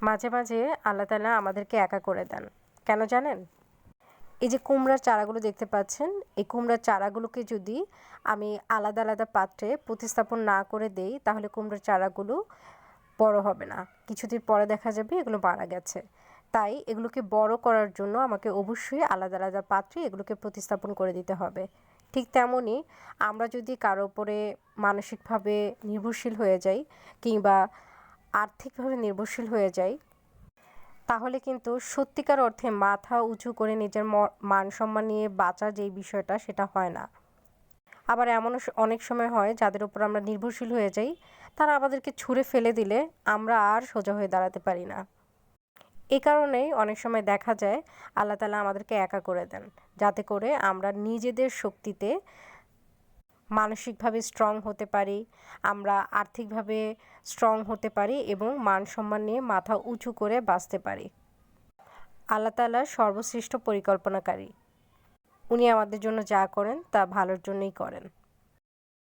মাঝে মাঝে আল্লাহ তাআলা আমাদেরকে একা করে দেন। কেন জানেন? এই যে কুমড়ার চারাগুলো দেখতে পাচ্ছেন, এই কুমড়ার চারাগুলোকে যদি আমি আলাদা আলাদা পাত্রে প্রতিস্থাপন না করে দেই, তাহলে কুমড়ার চারাগুলো বড় হবে না। কিছুদিন পরে দেখা যাবে এগুলো মারা গেছে। তাই এগুলোকে বড় করার জন্য আমাকে অবশ্যই আলাদা আলাদা পাত্রে এগুলোকে প্রতিস্থাপন করে দিতে হবে। ঠিক তেমনই আমরা যদি কারো উপরে মানসিকভাবে নির্ভরশীল হয়ে যাই কিংবা আর্থিকভাবে নির্ভরশীল হয়ে যাই, তাহলে কিন্তু সত্যিকার অর্থে মাথা উঁচু করে নিজের মান সম্মান নিয়ে বাঁচার যেই বিষয়টা, সেটা হয় না। আবার এমনও অনেক সময় হয় যাদের উপর আমরা নির্ভরশীল হয়ে যাই, তারা আমাদেরকে ছুঁড়ে ফেলে দিলে আমরা আর সোজা হয়ে দাঁড়াতে পারি না। এই কারণেই অনেক সময় দেখা যায় আল্লাহ তাআলা আমাদেরকে একা করে দেন, যাতে করে আমরা নিজেদের শক্তিতে মানসিকভাবে স্ট্রং হতে পারি, আমরা আর্থিকভাবে স্ট্রং হতে পারি এবং মান সম্মান নিয়ে মাথা উঁচু করে বাঁচতে পারি। আল্লাহ তাআলা সর্বশ্রেষ্ঠ পরিকল্পনাকারী। উনি আমাদের জন্য যা করেন তা ভালোর জন্যই করেন।